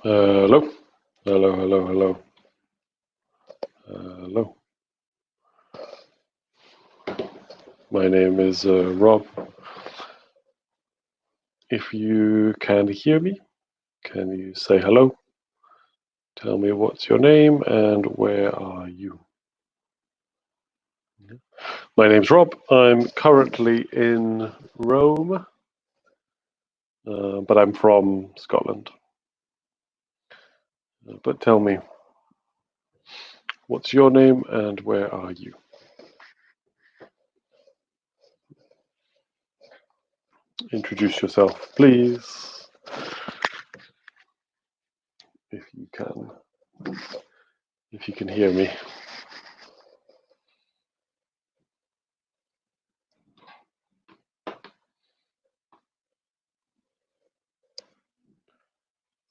Hello, hello, hello, hello, hello. My name is Rob. If you can hear me, can you say hello? Tell me what's your name and where are you? My name's Rob. I'm currently in Rome, but I'm from Scotland. But tell me, what's your name and where are you? Introduce yourself, please, if you can. If you can hear me.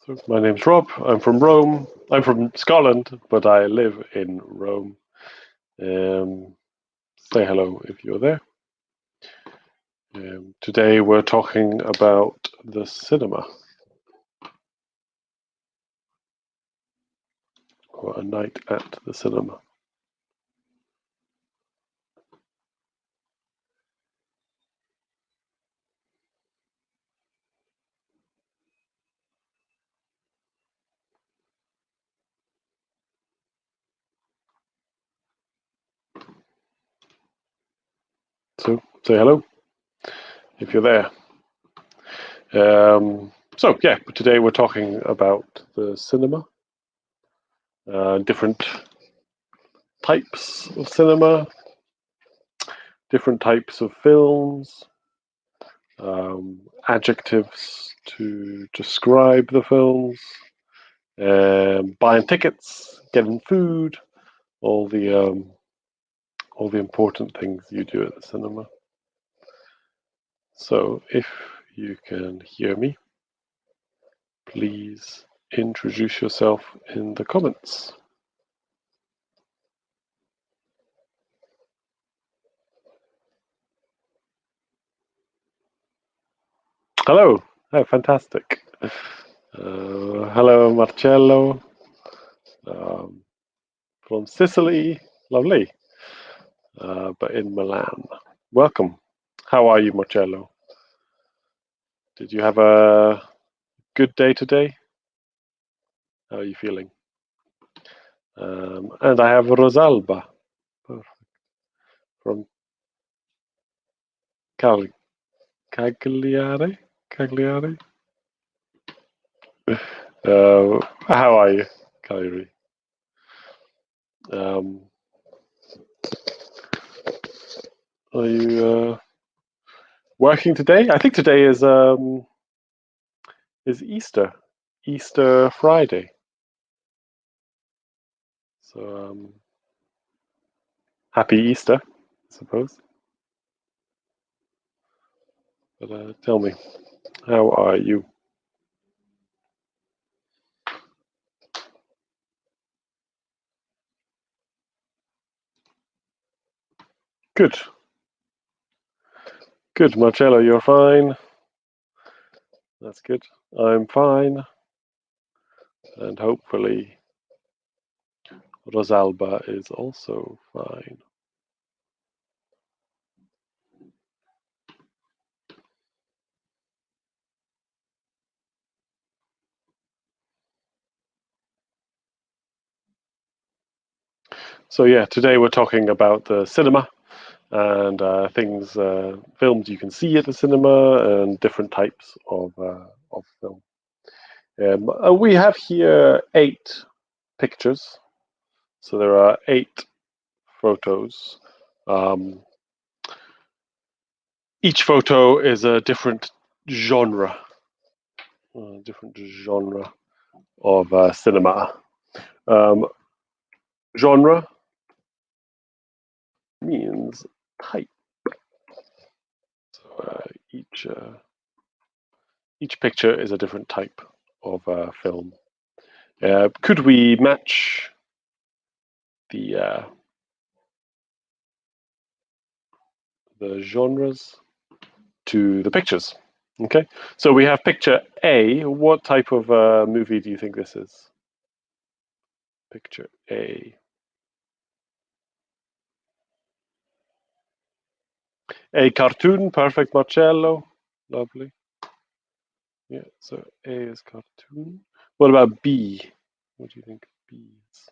So my name's Rob. I'm from Rome. I'm from Scotland, but I live in Rome. Say hello if you're there. Today we're talking about the cinema, or a night at the cinema. So say hello if you're there. Today we're talking about the cinema, different types of cinema, different types of films, adjectives to describe the films, buying tickets, getting food, all the important things you do at the cinema. So if you can hear me, please introduce yourself in the comments. Hello. Oh, fantastic. Hello, Marcello. From Sicily. Lovely. But in Milan. Welcome. How are you, Marcello? Did you have a good day today? How are you feeling? And I have Rosalba. Perfect. From Cagliari. Cagliari. How are you, Kyrie? Um, are you working today? I think today is Easter, Easter Friday. So happy Easter, I suppose. But tell me, how are you? Good. Good, Marcello, you're fine. That's good. I'm fine. And hopefully Rosalba is also fine. So yeah, today we're talking about the cinema and films you can see at the cinema, and different types of film. We have here 8 pictures, so there are 8 photos. Um, each photo is a different genre, of cinema. Um, Genre means type. So each picture is a different type of film. Could we match the the genres to the pictures? Okay, so we have picture A. What type of movie do you think this is? Picture A. A cartoon, perfect, Marcello. Lovely. Yeah, so A is cartoon. What about B? What do you think B is?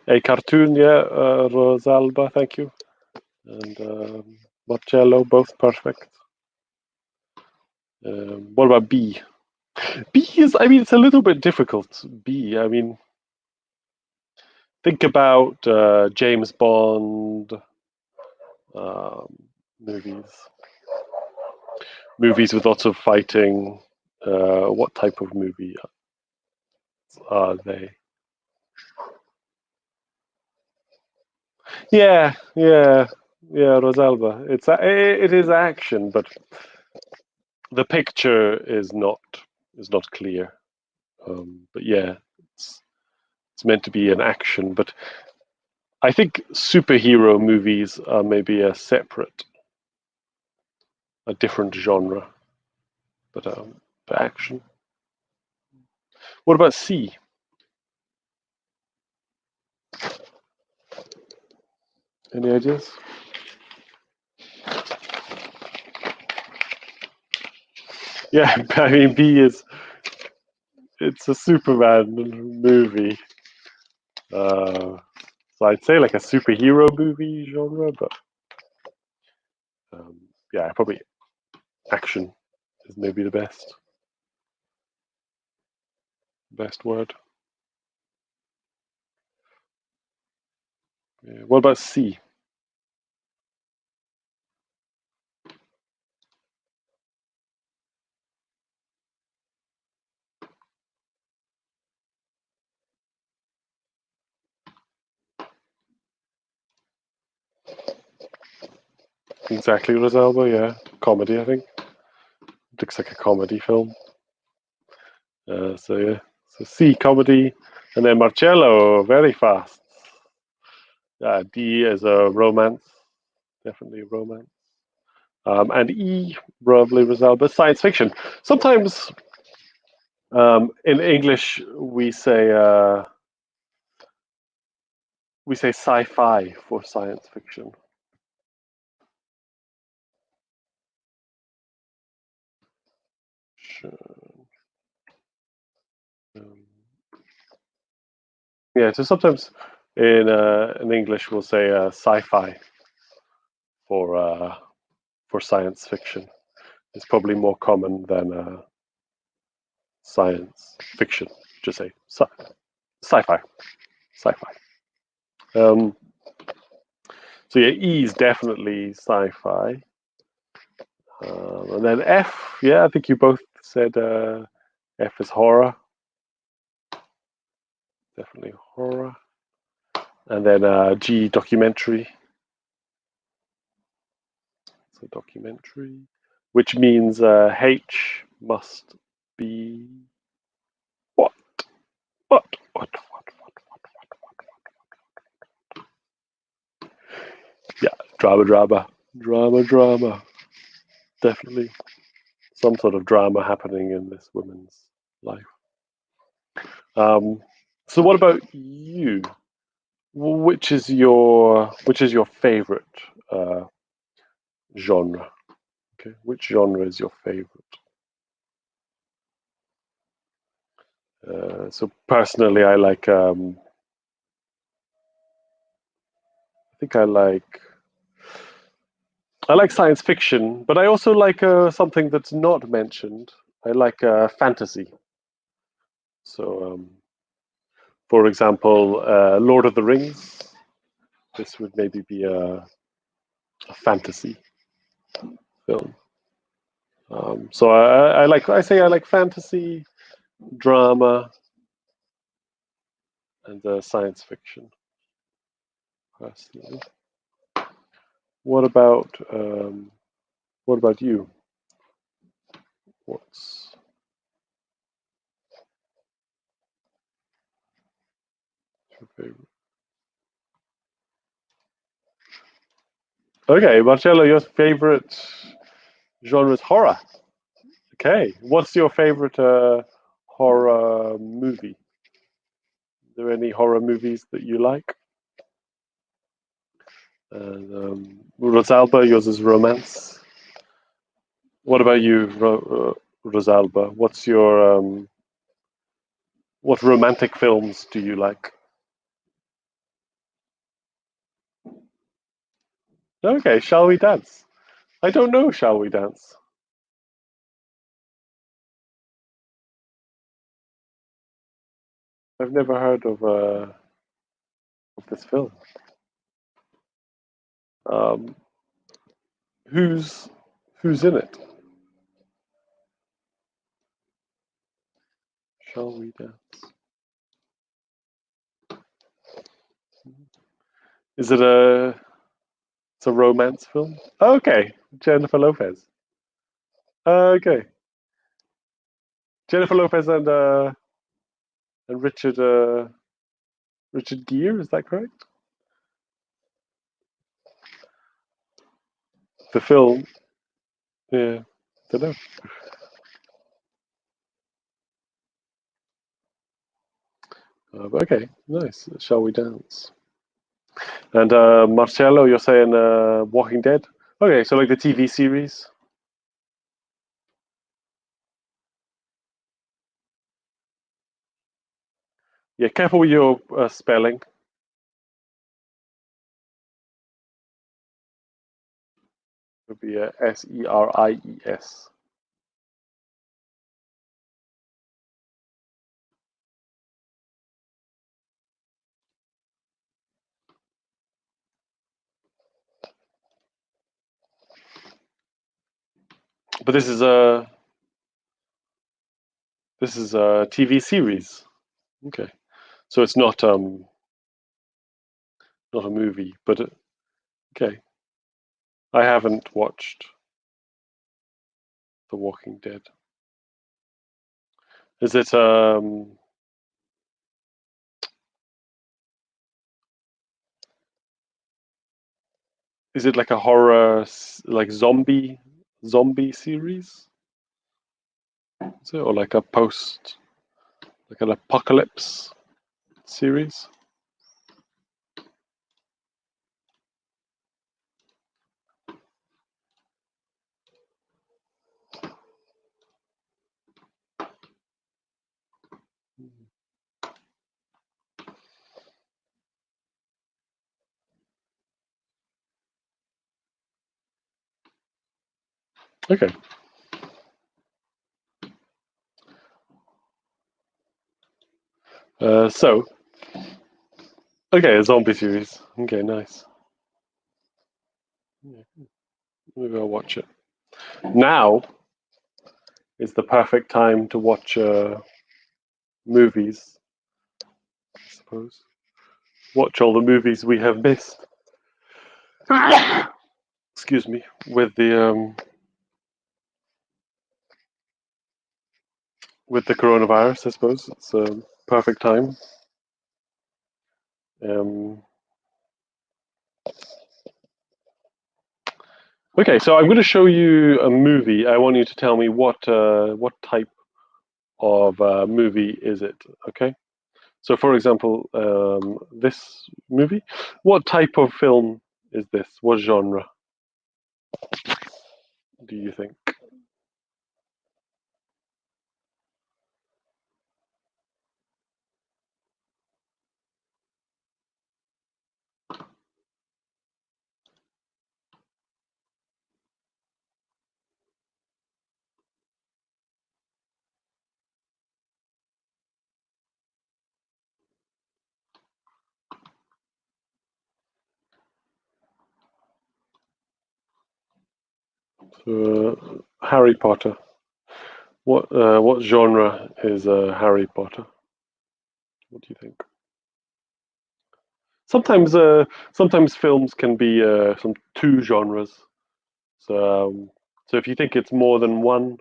A cartoon, yeah, Rosalba, thank you. And Marcello, both perfect. What about B? B is, I mean, it's a little bit difficult. B, I mean, think about James Bond um, movies, movies with lots of fighting. What type of movie are they? Yeah, yeah, yeah, Rosalba. It is action, but the picture is not clear. But yeah, it's it's meant to be an action. But I think superhero movies are maybe a different genre. But action. What about C? Any ideas? Yeah, I mean B is it's a Superman movie. Uh, so I'd say like a superhero movie genre, but um, yeah, probably action is maybe the best word. Yeah. What about C? Exactly, Rosalba. Yeah, comedy. I think looks like a comedy film. So yeah, so C comedy, and then Marcello very fast. D is a romance, definitely romance. And E, probably Rosalba, science fiction. Sometimes in English we say sci-fi for science fiction. Um, yeah, so sometimes in English we'll say sci-fi for uh, for science fiction. It's probably more common than science fiction. Just say sci-fi, sci-fi. Um, so yeah, E is definitely sci-fi, and then F. Yeah, I think you both said F is horror, definitely horror, and then G documentary. So documentary, which means H must be what? Yeah, drama. Definitely some sort of drama happening in this woman's life. Um, so what about you? Which is your favorite uh, genre? Okay, which genre is your favorite? So personally, I think I like science fiction, but I also like something that's not mentioned. I like fantasy. So, for example, Lord of the Rings. This would maybe be a fantasy film. So I say I like fantasy, drama, and science fiction. Personally, what about you? What's Favorite. Okay, Marcello, your favorite genre is horror. Okay, what's your favorite horror movie? Are there any horror movies that you like? And Rosalba, yours is romance. What about you, Rosalba? What romantic films do you like? Okay, Shall We Dance? I don't know Shall We Dance. I've never heard of this film. Um, who's who's in it? Shall We Dance? Is it a it's a romance film? Okay, Jennifer Lopez. Okay, Jennifer Lopez and Richard Gere. Is that correct? The film. Yeah, don't know. But okay, nice. Shall We Dance? And Marcello, you're saying Walking Dead? Okay, so like the TV series. Yeah, careful with your spelling. It would be Series. But this is a TV series. Okay, so it's not a movie, but okay. I haven't watched The Walking Dead. Is it is it like a horror like zombie series? Is it or like a post like an apocalypse series? Okay. So okay, a zombie series. Okay, nice. Yeah, maybe I'll watch it. Now is the perfect time to watch movies, I suppose. Watch all the movies we have missed. Excuse me. With the coronavirus, I suppose it's a perfect time. Um, okay, so I'm going to show you a movie. I want you to tell me what type of movie is it. Okay. So, for example, this movie, what type of film is this? What genre do you think? Harry Potter. What genre is Harry Potter? What do you think? Sometimes sometimes films can be some two genres. So so if you think it's more than one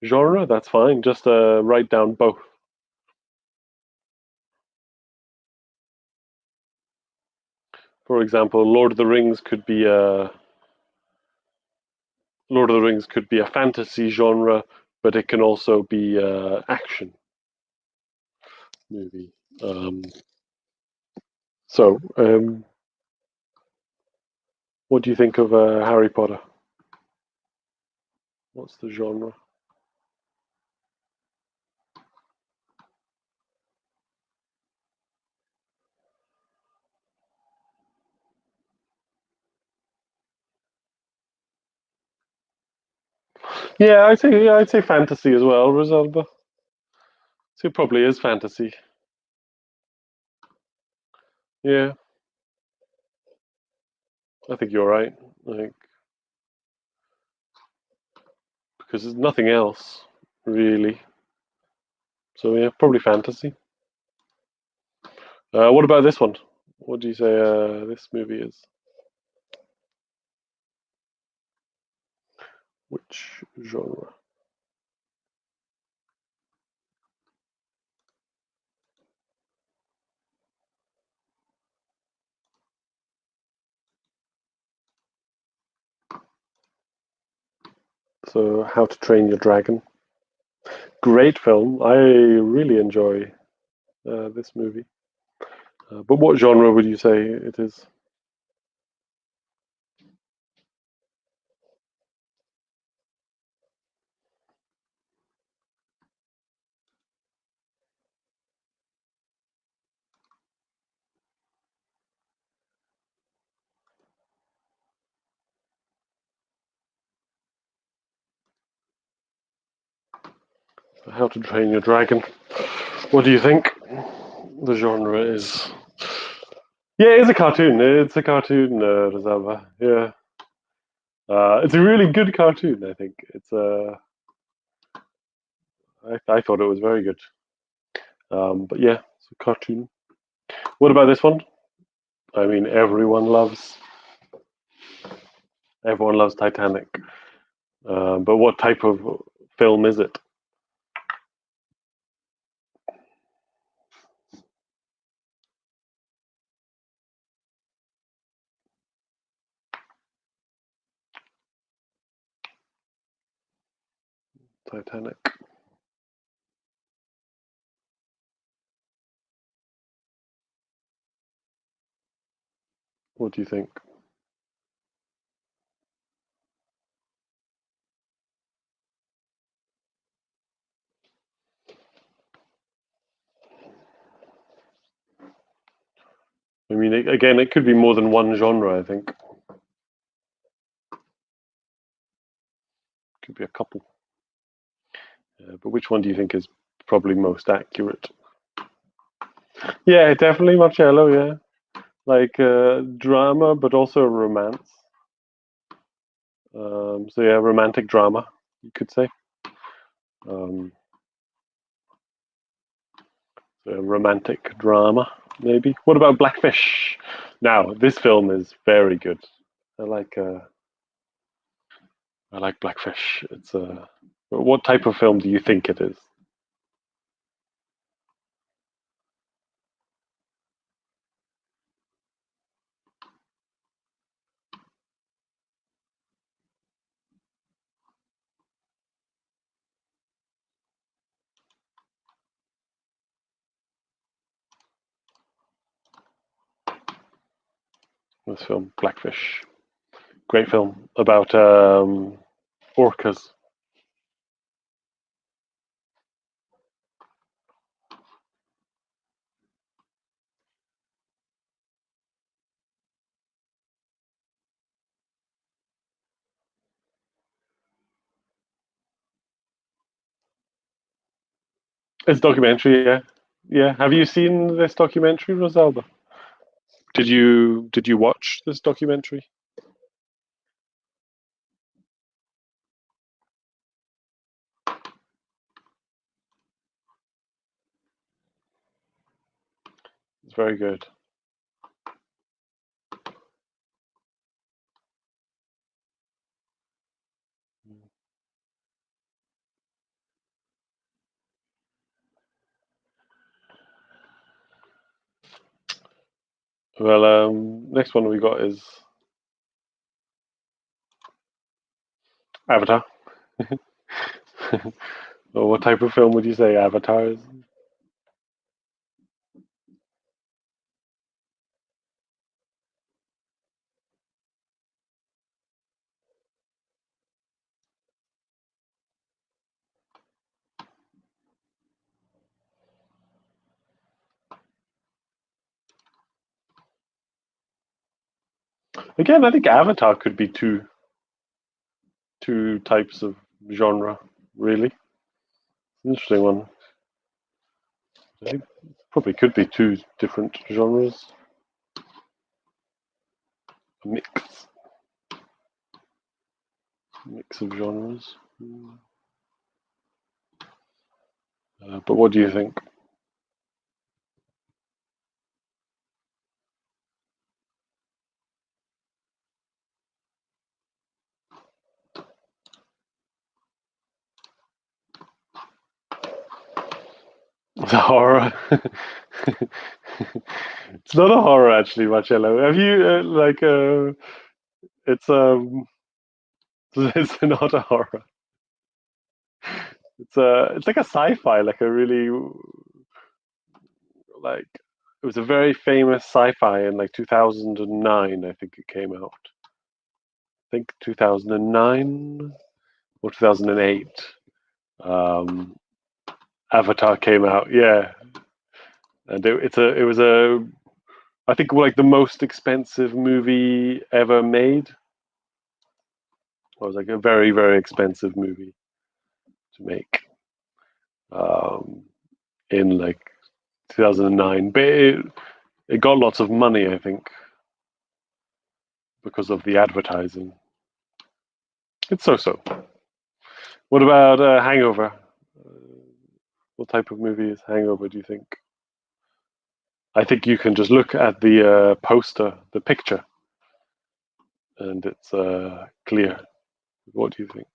genre, that's fine. Just write down both. For example, Lord of the Rings could be a fantasy genre, but it can also be action movie. Um, so, what do you think of Harry Potter? What's the genre? Yeah, I'd say fantasy as well, Rosalba. So it probably is fantasy. Yeah, I think you're right. I think because there's nothing else really. So yeah, probably fantasy. What about this one? What do you say this movie is? Which genre? So, How to Train Your Dragon. Great film. I really enjoy this movie. But what genre would you say it is? How to Train Your Dragon. What do you think the genre is? Yeah, it's a cartoon. It's a cartoon, Rosalba. Yeah. It's a really good cartoon, I think. I thought it was very good. But yeah, it's a cartoon. What about this one? I mean, everyone loves Titanic. But what type of film is it? Titanic. What do you think? I mean, again, it could be more than one genre. I think it could be a couple. But which one do you think is probably most accurate? Yeah, definitely Marcello. Yeah, like drama, but also romance. So yeah, romantic drama, you could say. Um, so romantic drama, maybe. What about Blackfish? Now, this film is very good. I like uh, I like Blackfish. It's a What type of film do you think it is? This film, Blackfish. Great film about orcas. It's a documentary, yeah. Yeah. Have you seen this documentary, Rosalba? Did you watch this documentary? It's very good. Well, next one we got is Avatar. Or what type of film would you say Avatar is? Again, I think Avatar could be two types of genre. Really, interesting one. I think probably could be two different genres, a mix of genres. But what do you think? The horror. It's not a horror actually, Marcello. Have you it's it's not a horror. It's like a sci-fi, like a really like it was a very famous sci-fi in like 2009. I think it came out. I think 2009 or 2008. Um, Avatar came out. Yeah, and it was a I think like the most expensive movie ever made. It was like a very expensive movie to make um, in like 2009, but it got lots of money, I think, because of the advertising. It's so. What about Hangover? What type of movie is Hangover? Do you think? I think you can just look at the poster, the picture, and it's clear. What do you think?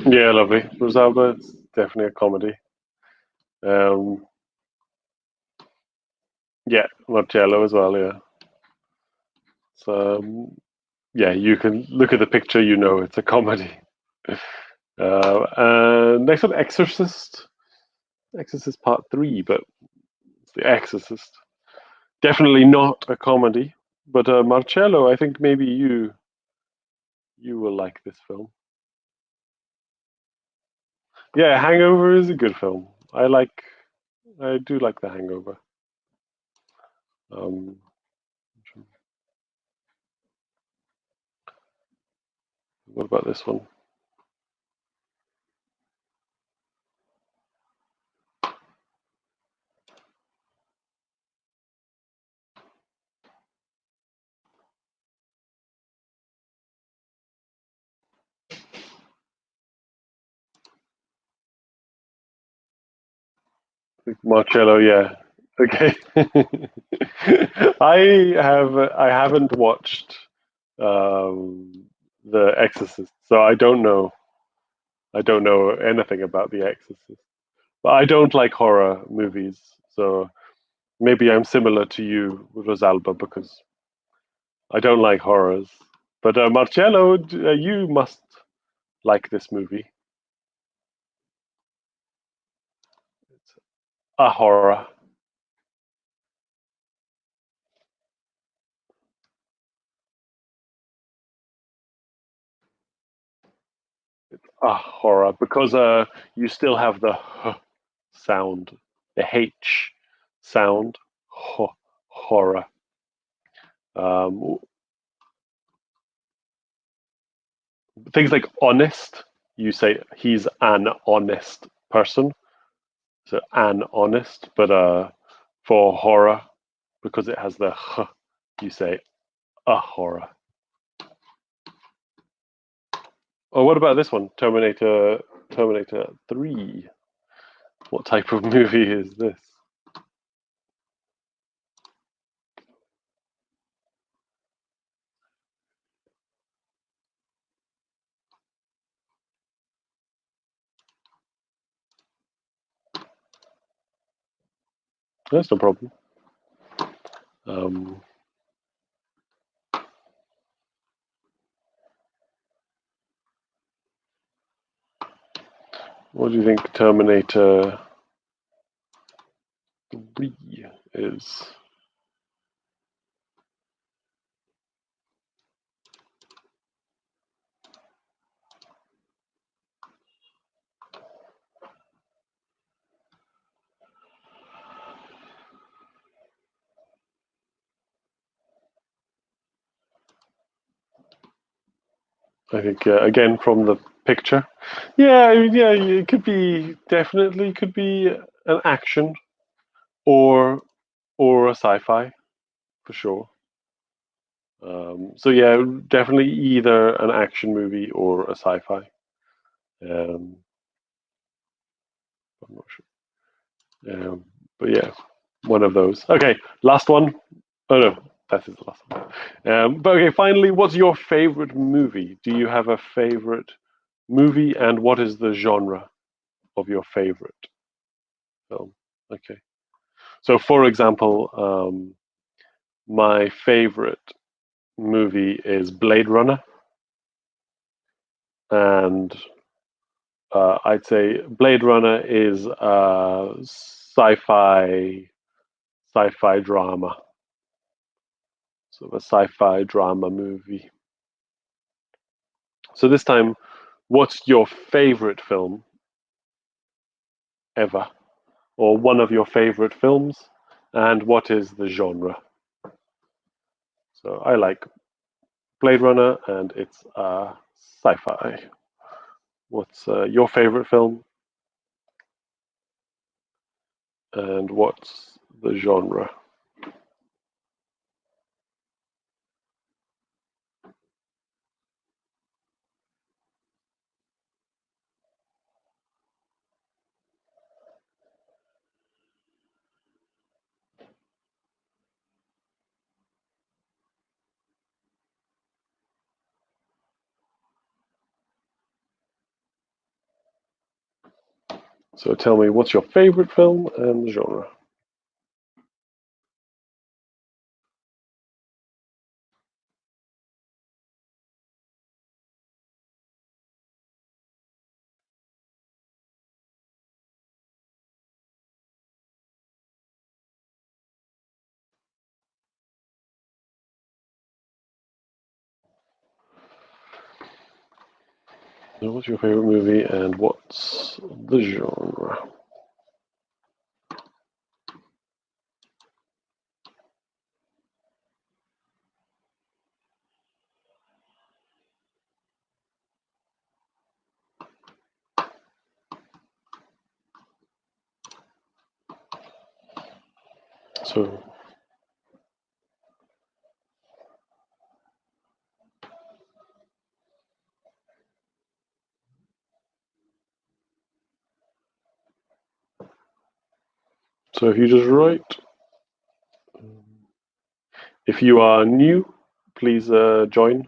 Yeah, lovely. Rosalba, it's definitely a comedy. Um, yeah, Marcello as well. Yeah. So yeah, you can look at the picture, you know it's a comedy. And next one, Exorcist. Exorcist Part 3, but it's The Exorcist. Definitely not a comedy. But Marcello, I think maybe you will like this film. Yeah, Hangover is a good film. I do like The Hangover. Um, what about this one? Marcello, yeah. Okay. I haven't watched The Exorcist, so I don't know anything about The Exorcist. But I don't like horror movies, so maybe I'm similar to you with Rosalba because I don't like horrors. But Marcello, you must like this movie. It's a horror. A horror because you still have the h sound, the H sound, horror. Um, Things like honest, you say he's an honest person, so an honest, but For horror, because it has the h, you say a horror. Oh, what about this one? Terminator 3. What type of movie is this? That's no problem. Um, what do you think Terminator 3 is? I think again from the picture, yeah, yeah, it could be definitely could be an action or a sci-fi for sure. So yeah, definitely either an action movie or a sci-fi. I'm not sure, but yeah, one of those. Okay, last one. Oh no, that is the last one. But okay, finally, what's your favorite movie? Do you have a favorite movie, and what is the genre of your favorite film? Okay. So, for example, my favorite movie is Blade Runner, and I'd say Blade Runner is a sci-fi drama, sort of a sci-fi drama movie. So this time, what's your favorite film ever, or one of your favorite films, and what is the genre? So I like Blade Runner, and it's sci-fi. What's your favorite film, and what's the genre? So tell me, what's your favorite film and the genre? So what's your favorite movie, and what's the genre? So, so if you just write, if you are new, please join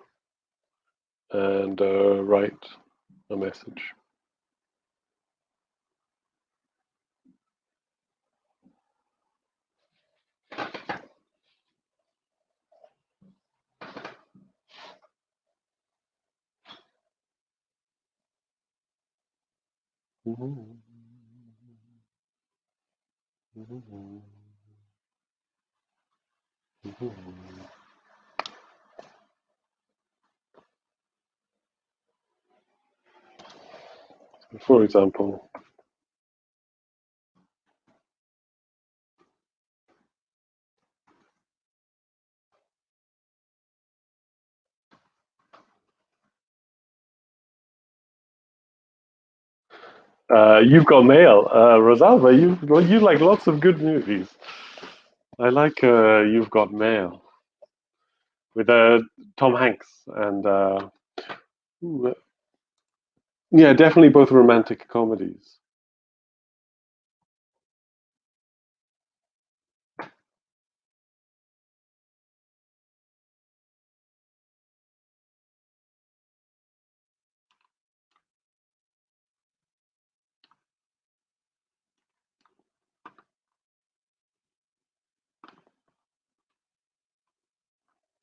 and write a message. For example, you've got mail, Rosalba. You like lots of good movies. I like You've Got Mail with Tom Hanks and ooh, yeah, definitely both romantic comedies.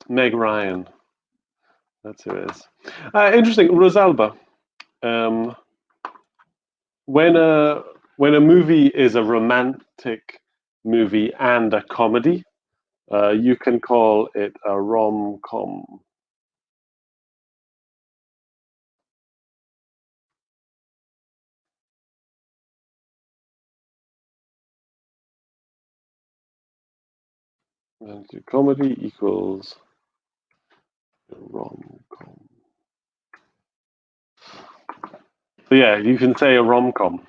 Meg Ryan, that's who it is. Interesting, Rosalba. Um, when a movie is a romantic movie and a comedy, you can call it a rom com. Romantic comedy equals rom com. So yeah, you can say a rom com.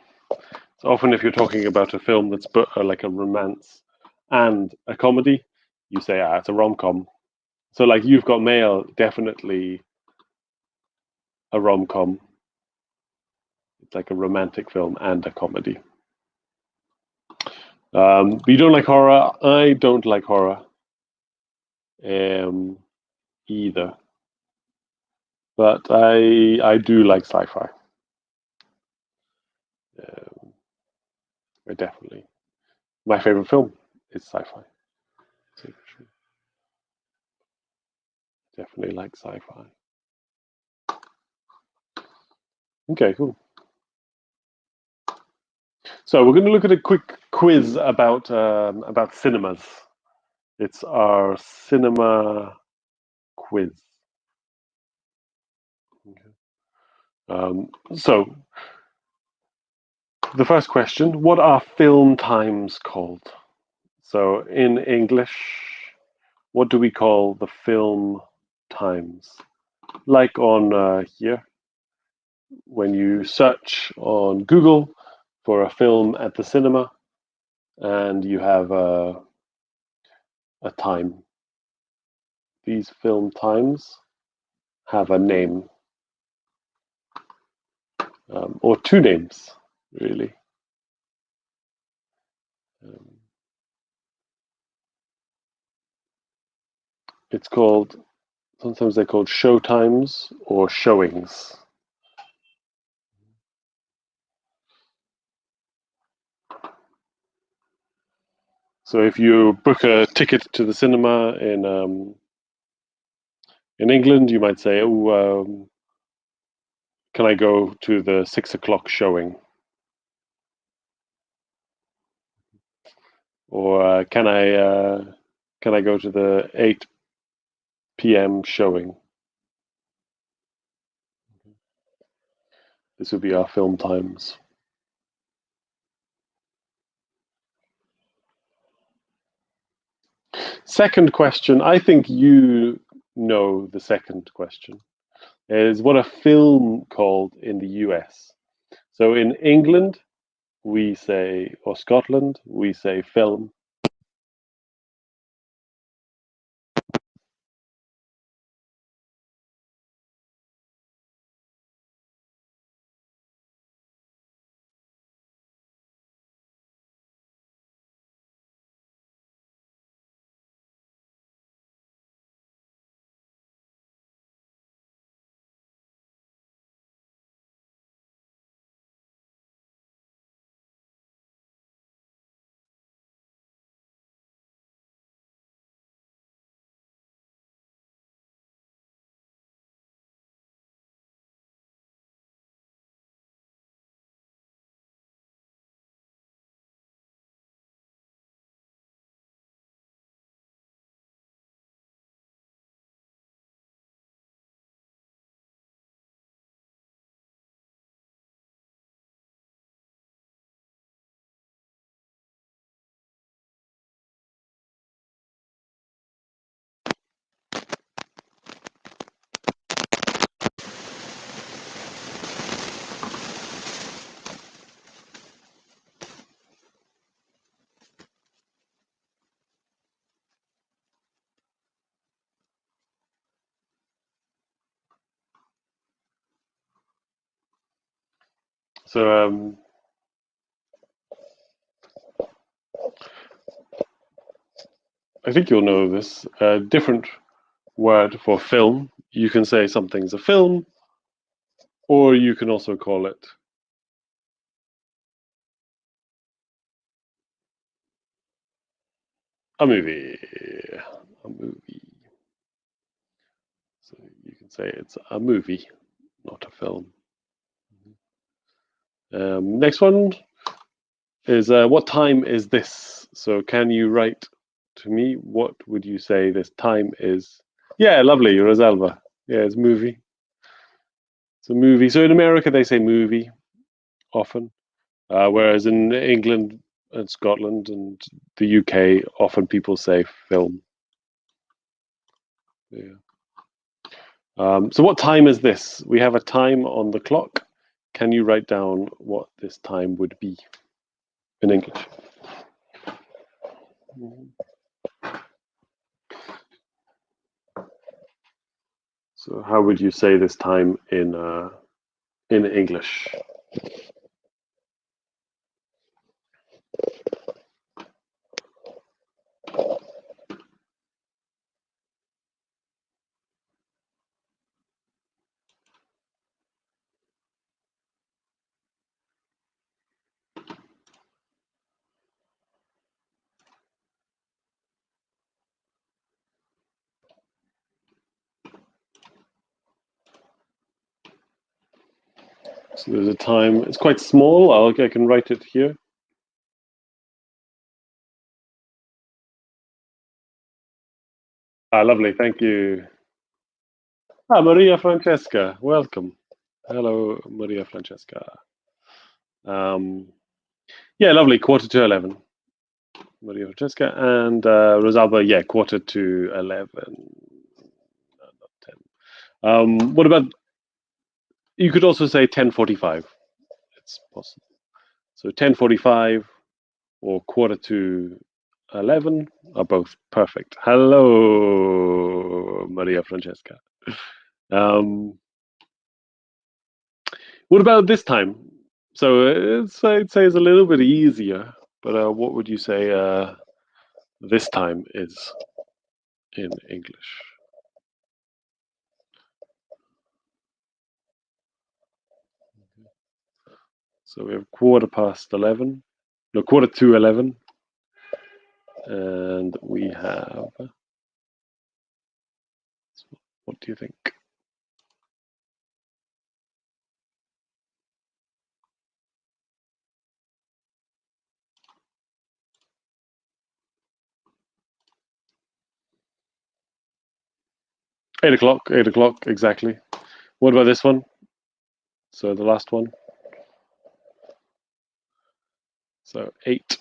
So often, if you're talking about a film that's like a romance and a comedy, you say, ah, it's a rom com. So, like, You've Got Mail, definitely a rom com. It's like a romantic film and a comedy. But you don't like horror. I don't like horror um, either. But I do like sci-fi. Um, I definitely. My favorite film is sci-fi. So definitely like sci-fi. Okay, cool. So we're going to look at a quick quiz about cinemas. It's our cinema quiz. Okay. So the first question: what are film times called? So in English, what do we call the film times? Like on here, when you search on Google for a film at the cinema, and you have a time. These film times have a name, or two names, really. Um, it's called, sometimes they're called show times or showings. So if you book a ticket to the cinema in England, you might say, "Oh, can I go to the 6 o'clock showing?" Or can I go to the 8 p.m. showing? This would be our film times. Second question. I think you know the second question. Is what a film called in the US? So in England, we say, or Scotland, we say film. So I think you'll know this. A different word for film. You can say something's a film, or you can also call it a movie. A movie. So you can say it's a movie, not a film. Next one is what time is this? So can you write to me what would you say this time is? Yeah, lovely, Rosalba. Yeah, it's movie. It's a movie. So in America they say movie often, whereas in England and Scotland and the UK often people say film. Yeah. So what time is this? We have a time on the clock. Can you write down what this time would be in English? So how would you say this time in English? So there's a time. It's quite small. I can write it here. Ah, lovely. Thank you. Ah, Maria Francesca. Welcome. Hello, Maria Francesca. Um, yeah, lovely. 11:15. Maria Francesca and Rosalba. Yeah, 11:45. Not 10. What about? You could also say 10:45. It's possible. So 10:45 or 11:15 are both perfect. Hello, Maria Francesca. Um, what about this time? So I'd say it's a little bit easier, but what would you say this time is in English? So we have 11:15, no, 11:45, and we have, what do you think? 8 o'clock, 8 o'clock, exactly. What about this one? So the last one. So 8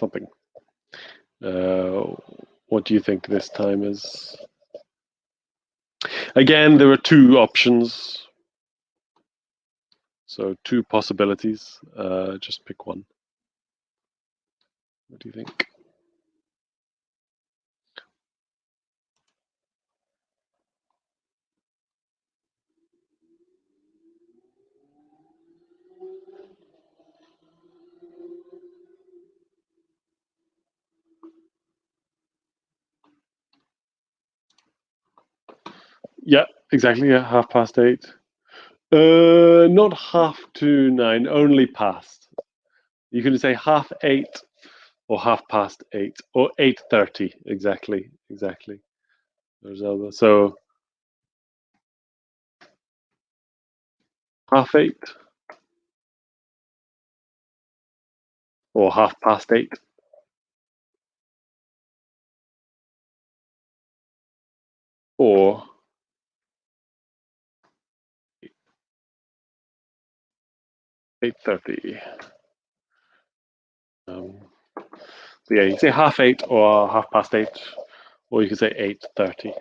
something. Uh, what do you think this time is? Again, there are two options. So two possibilities. Just pick one. What do you think? Yeah, exactly. Yeah, 8:30. Not 9:30. Only past. You can say 8:30 or 8:30 or 8:30. Exactly. Exactly. So 8:30 or 8:30 or 8:30. Um, so yeah, you can say 8:30 or 8:30, or you can say 8:30.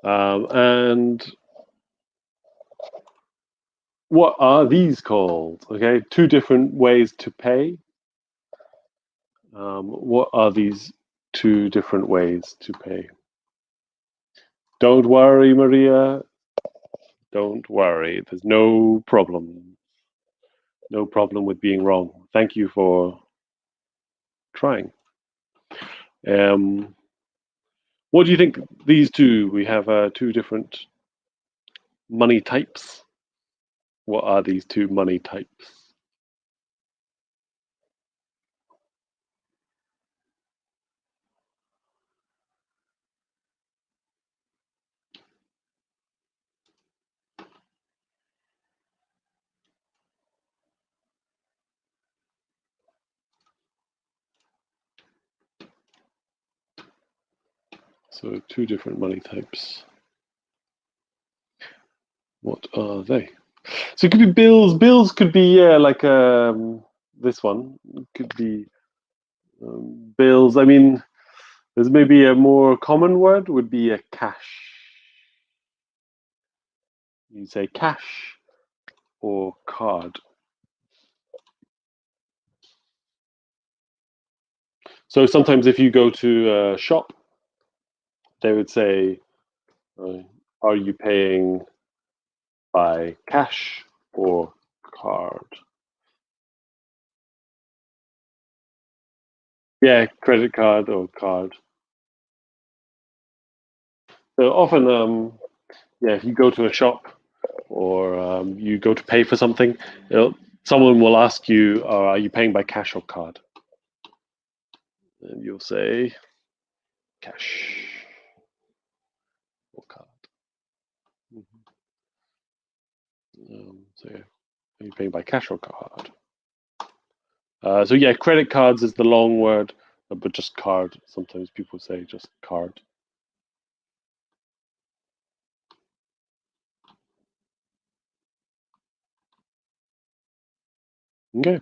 And what are these called? Okay, two different ways to pay. What are these two different ways to pay? Don't worry, Maria. Don't worry. There's no problem. No problem with being wrong. Thank you for trying. Um, what do you think? These two, we have two different money types. What are these two money types? So, two different money types. What are they? So, it could be bills. Bills could be, yeah, like this one. It could be bills. I mean, there's maybe a more common word would be a cash. You say cash or card. So sometimes if you go to a shop, they would say, uh, "Are you paying by cash or card?" Yeah, credit card or card. So often, yeah, if you go to a shop or you go to pay for something, someone will ask you, "Are you paying by cash or card?" And you'll say cash or card. So yeah, are you paying by cash or card? So yeah, credit cards is the long word, but just card. Sometimes people say just card. Okay.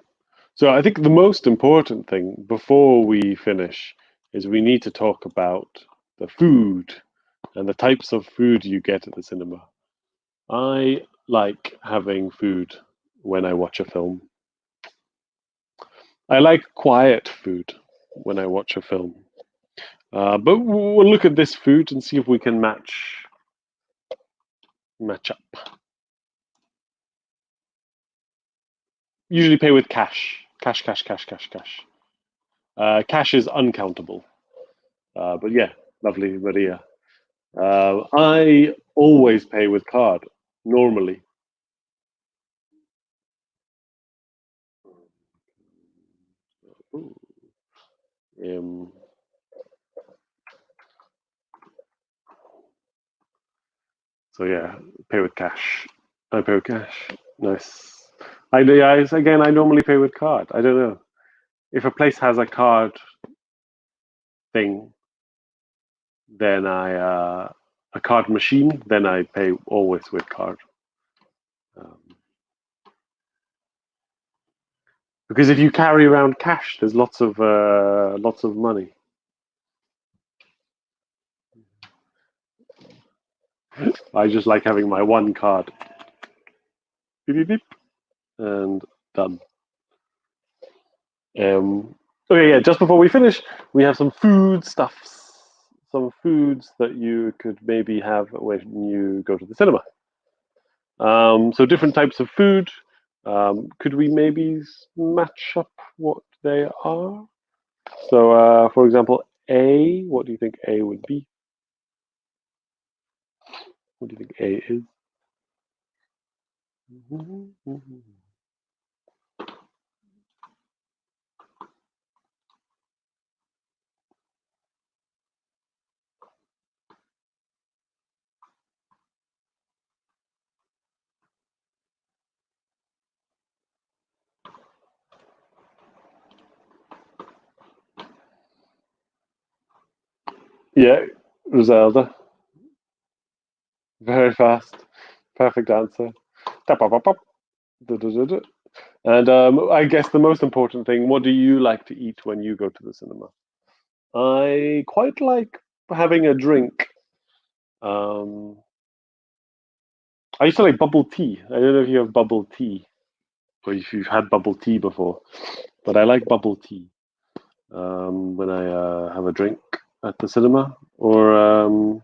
So I think the most important thing before we finish is we need to talk about the food and the types of food you get at the cinema. I like having food when I watch a film. I like quiet food when I watch a film. But we'll look at this food and see if we can match up. Usually pay with cash. Cash, cash, cash, cash, cash. Cash is uncountable. But yeah, lovely Maria. I always pay with card, normally. Um, so yeah, pay with cash. I pay with cash. Nice. Again, I normally pay with card. I don't know. If a place has a card thing, then a card machine, then I pay always with card. Um, because if you carry around cash, there's lots of money. I just like having my one card. Beep, beep, beep, and done. Okay, yeah. Just before we finish, we have some food stuffs, some foods that you could maybe have when you go to the cinema. So different types of food. Could we maybe match up what they are? So, for example, A. What do you think A would be? What do you think A is? Yeah, Rosalda. Very fast. Perfect answer. Tap, pop, pop, pop. Da, da, da, da. And I guess the most important thing, what do you like to eat when you go to the cinema? I quite like having a drink. Um, I used to like bubble tea. I don't know if you have bubble tea or if you've had bubble tea before, but I like bubble tea when I have a drink at the cinema. Or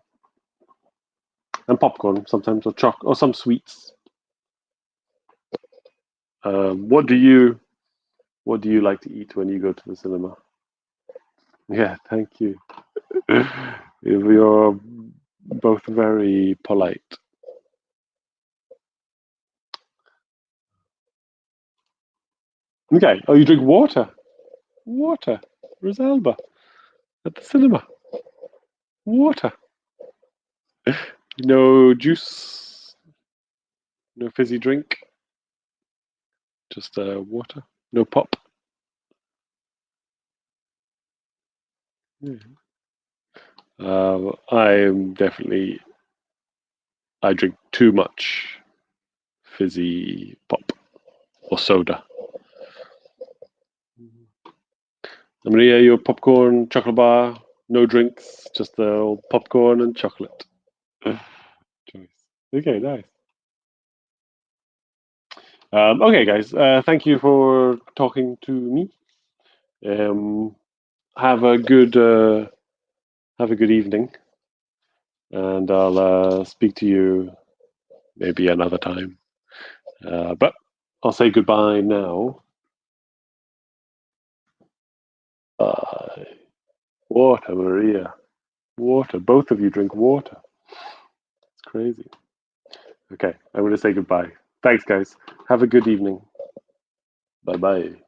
and popcorn sometimes, or some sweets. What do you like to eat when you go to the cinema? Yeah, thank you. You're both very polite. Okay. Oh, you drink water. Water. Rosalba at the cinema. Water. No juice. No fizzy drink. Just water. No pop. Yeah. I'm definitely. I drink too much fizzy pop or soda. Maria, your popcorn, chocolate bar, no drinks, just the old popcorn and chocolate. Choice. Okay, nice. Okay, guys. Thank you for talking to me. Um, have a good evening, and I'll speak to you maybe another time. But I'll say goodbye now. Uh, Water, Maria. Water. Both of you drink water. It's crazy. Okay, I'm going to say goodbye. Thanks, guys. Have a good evening. Bye bye.